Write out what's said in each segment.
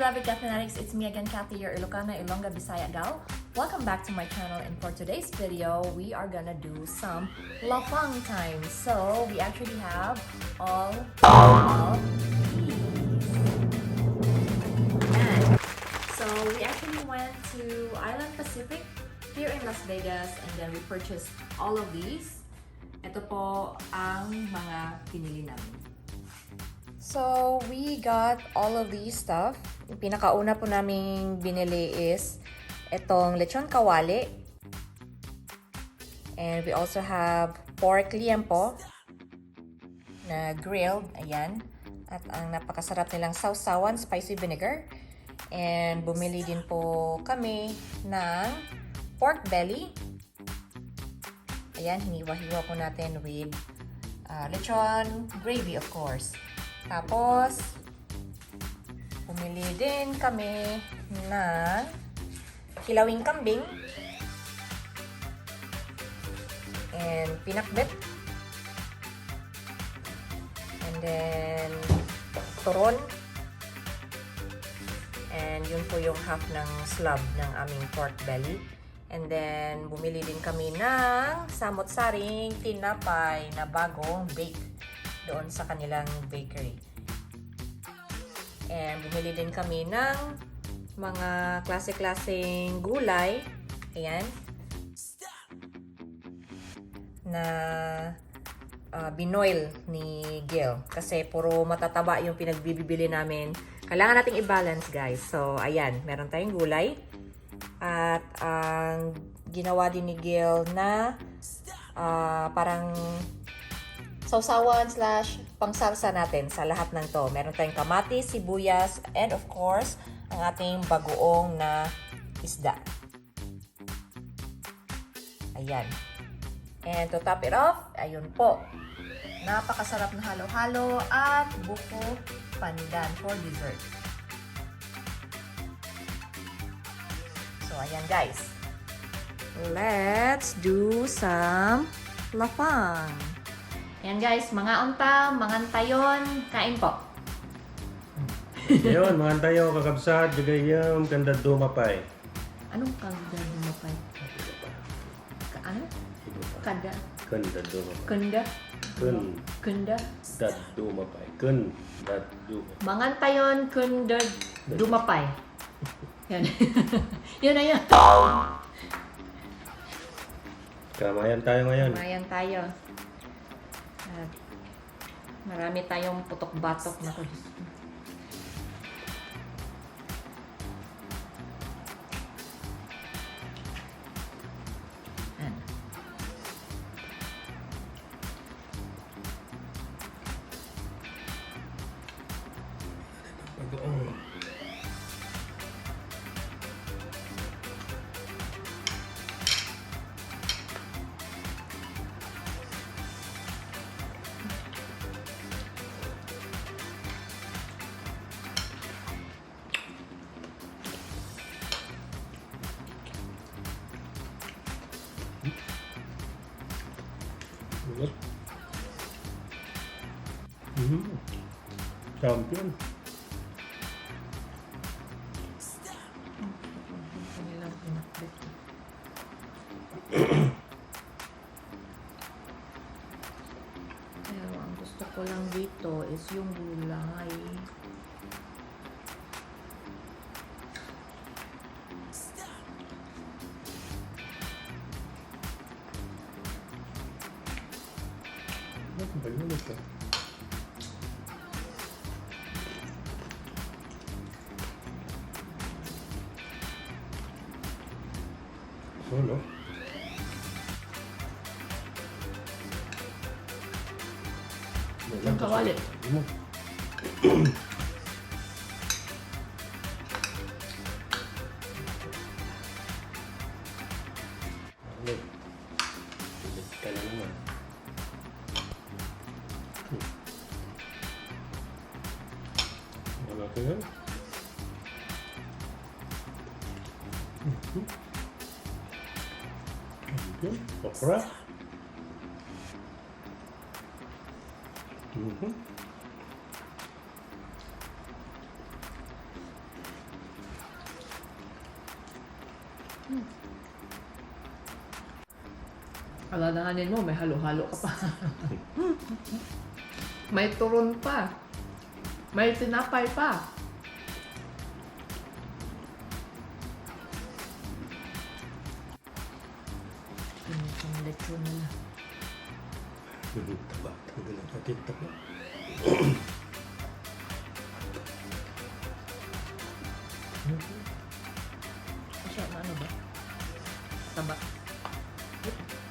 beloved Cathanetics, it's me again, Kathy, your Ilocana, Ilongga, Bisaya gal. Welcome back to my channel, and for today's video, we are gonna do some lafang time. So, we actually have all of these. And, so, we actually went to Island Pacific here in Las Vegas, and then we purchased all of these. Ito po ang mga pinili namin. So, we got all of these stuff. Yung pinakauna po naming binili is itong lechon kawali. And we also have pork liempo na grilled. Ayan. At ang napakasarap nilang sausawan, spicy vinegar. And bumili din po kami ng pork belly. Ayan, hiniwa-hiwa po natin with lechon gravy, of course. Tapos, bumili din kami ng kilawing kambing and pinakbet, and then turon, and yun po yung half ng slab ng aming pork belly. And then, bumili din kami ng samot-saring tinapay na bagong bake doon sa kanilang bakery. And bumili din kami ng mga klase-klaseng gulay. Ayan. Na binoil ni Gil. Kasi puro matataba yung pinagbibili namin. Kailangan nating i-balance, guys. So, ayan. Meron tayong gulay. At ang ginawa din ni Gil na parang sausawan / pangsalsa natin sa lahat ng to. Meron tayong kamatis, sibuyas, and of course, ang ating bagoong na isda. Ayan. And to top it off, ayun po. Napakasarap na halo-halo at buko pandan for dessert. So, ayan guys. Let's do some lafang. Yan guys, mga unta, mga tayon, kain po. Ayun, mga tayo, kakabsat, jagayam, kanda dumapay. Anong kanda dumapay? Ano? Kada? Kanda dumapay. Kanda? Kanda? Dad dumapay. Dad dumapay. Mga tayon, kanda dumapay. Yan. Yun na yun. Kamayan tayo ngayon. Kamayan tayo. At marami tayong putok-batok na ko. Champion. Pero ang gusto ko lang dito is yung gulay. Ba yun ito? Solo? Yung kawali. Ulit ka na naman. Wala ka yan? Champion. Okra. Alalahanin mo, may halo-halo ka pa. May turon pa. May tinapay pa. Ang lechon nila. Taba. Tanggalin natin taba. Siya, ano ba? Taba.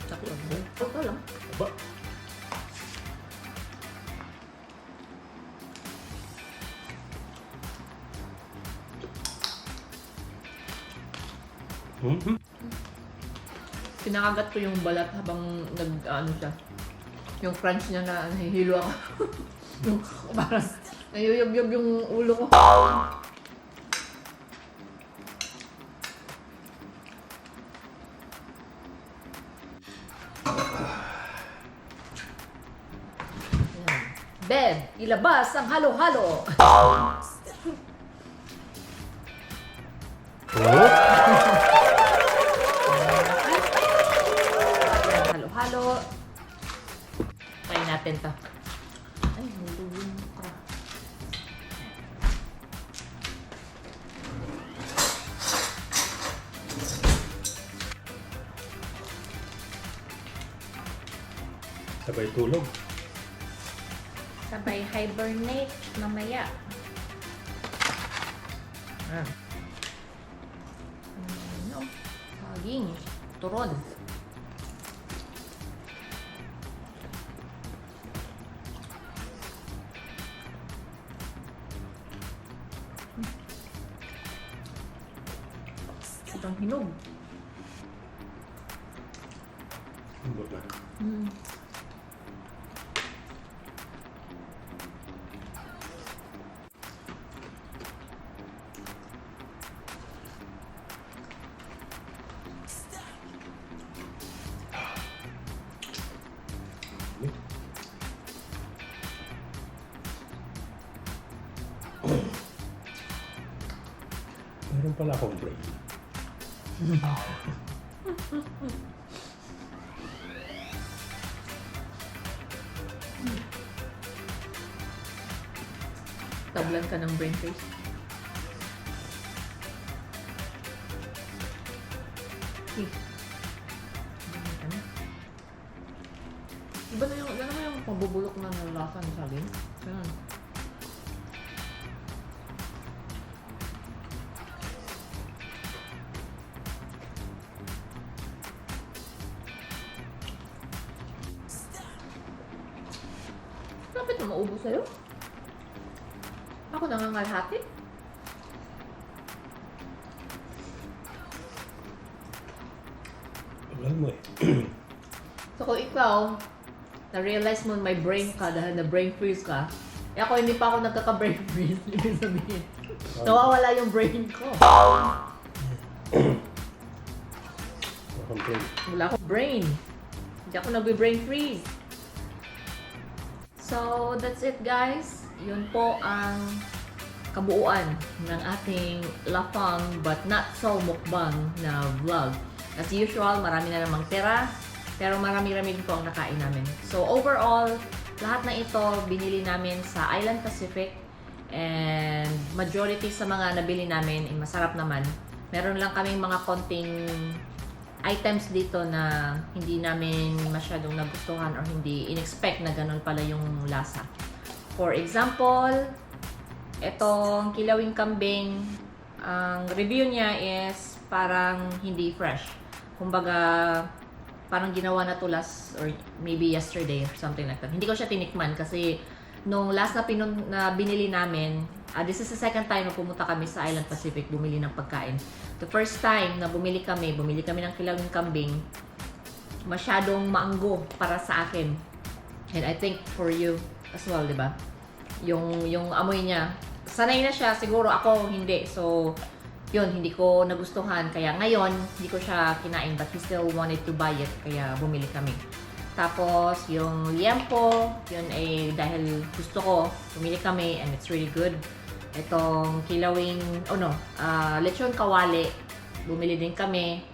Sakto. Ito lang. Taba. Pinakagat ko yung balat habang ano siya. Yung crunch niya na nahihilo ako. Yung parang nayuyub-yub yung ulo ko. Yan. Bed, ilabas ang halo-halo. Oh? Halo-halo. Try natin to. Ay, nalulun ka. Sabay tulog. Sabay hibernate mamaya. No. Saging. Turon. Itong hinog. Ambot na. Meron pala akong brain. Tablan ka ng brain freeze. Iba na yung pambubulok na nalasa ng saging. Ganun. Kapit na maubos sa'yo. Ako nangangalhati. Alam mo eh. So kung ikaw, na-realize mo may brain ka dahil na-brain freeze ka, eh ako hindi pa ako nagkaka-brain freeze, ibig sabihin. Nawawala yung brain ko. Akong brain. Wala akong brain. Hindi ako nagbe-brain freeze. So, that's it guys. Yun po ang kabuuan ng ating lapang but not so mukbang na vlog. As usual, marami na namang tira, pero marami-rami din po ang nakain namin. So, overall, lahat na ito binili namin sa Island Pacific, and majority sa mga nabili namin ay masarap naman. Meron lang kaming mga konting items dito na hindi namin masyadong nagustuhan or hindi in-expect na ganun pala yung lasa. For example, etong kilawing kambing, ang review niya is parang hindi fresh. Kumbaga, parang ginawa na to last or maybe yesterday or something like that. Hindi ko siya tinikman kasi nung last na binili namin, this is the second time na pumunta kami sa Island Pacific bumili ng pagkain. The first time na bumili kami ng kilawing kambing, masyadong maanggo para sa akin. And I think for you as well, di ba? Yung amoy niya, sanay na siya, siguro ako hindi. So, yun, hindi ko nagustuhan. Kaya ngayon, hindi ko siya kinain, but he still wanted to buy it, kaya bumili kami. Tapos, yung liempo, yun ay dahil gusto ko, bumili kami and it's really good. Itong kilawing, lechon kawali, bumili din kami.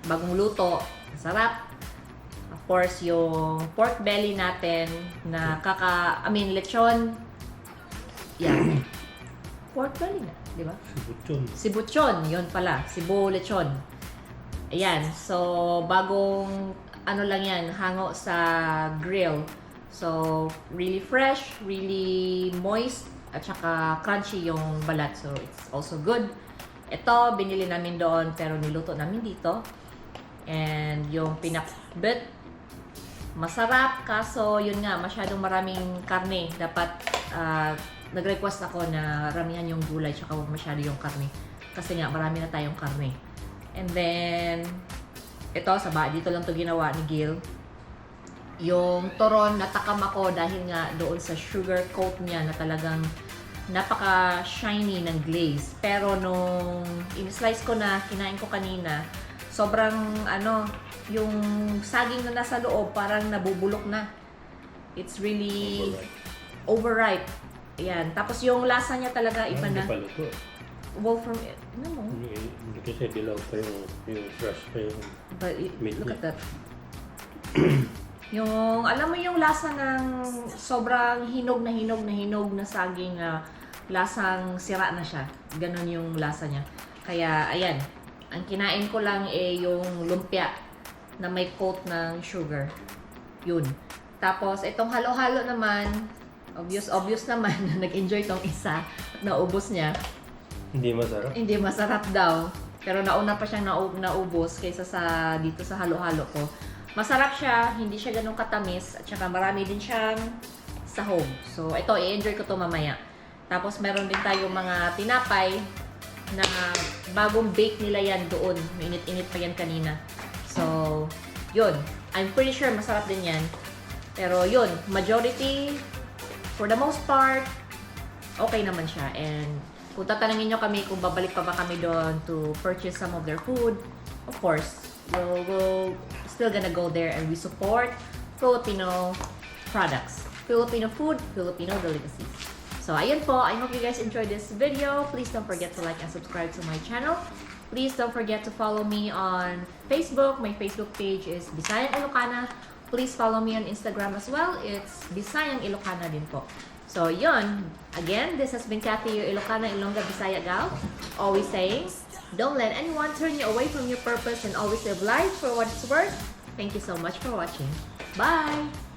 Bagong luto, masarap. Of course, yung pork belly natin na lechon. Yan. Pork belly na, di ba? Sibutyon. Sibutyon, yun pala. Sibu lechon. Ayan, so bagong lang yan, hango sa grill. So, really fresh, really moist, at saka crunchy yung balat. So, it's also good. Ito, binili namin doon, pero niluto namin dito. And yung pinakbit, masarap, kaso yun nga, masyadong maraming karne. Dapat, nag-request ako na ramihan yung gulay, tsaka huwag masyado yung karne. Kasi nga, marami na tayong karne. And then, ito, dito lang to ginawa ni Gil. Yung turon, natakam ako dahil nga doon sa sugar coat niya na talagang napaka-shiny ng glaze. Pero nung in-slice ko na, kinain ko kanina, sobrang yung saging na nasa loob parang nabubulok na. It's really overripe. Ayan. Tapos yung lasa niya talaga iba na. Hindi pa luto. Well, from mo. Hindi kasi dilaw pa yung fresh pa yung But meat look niya. at that. Yung, alam mo yung lasa ng sobrang hinog na saging na lasang sira na siya. Ganon yung lasa niya. Kaya, ayan. Ang kinain ko lang yung lumpia na may coat ng sugar. Yun. Tapos, itong halo-halo naman, obvious naman na nag-enjoy tong isa at naubos niya. Hindi masarap. Hindi masarap daw. Pero nauna pa siyang naubos kaysa dito sa halo-halo ko. Masarap siya, hindi siya ganun katamis, at saka marami din siyang sahog. So, ito, i-enjoy ko to mamaya. Tapos, meron din tayong mga tinapay na bagong bake nila yan doon. Mainit-init pa yan kanina. So, yun. I'm pretty sure masarap din yan. Pero yun, majority, for the most part, okay naman siya. And kung tatanungin nyo kami kung babalik pa ba kami doon to purchase some of their food, of course, we'll still gonna go there and we support Filipino products. Filipino food, Filipino delicacies. So, ayun po. I hope you guys enjoyed this video. Please don't forget to like and subscribe to my channel. Please don't forget to follow me on Facebook. My Facebook page is Bisayang Ilocana. Please follow me on Instagram as well. It's Bisayang Ilocana din po. So, yun. Again, this has been Kathy, your Ilocana Ilongga Bisaya gal. Always saying, don't let anyone turn you away from your purpose and always live life for what it's worth. Thank you so much for watching. Bye!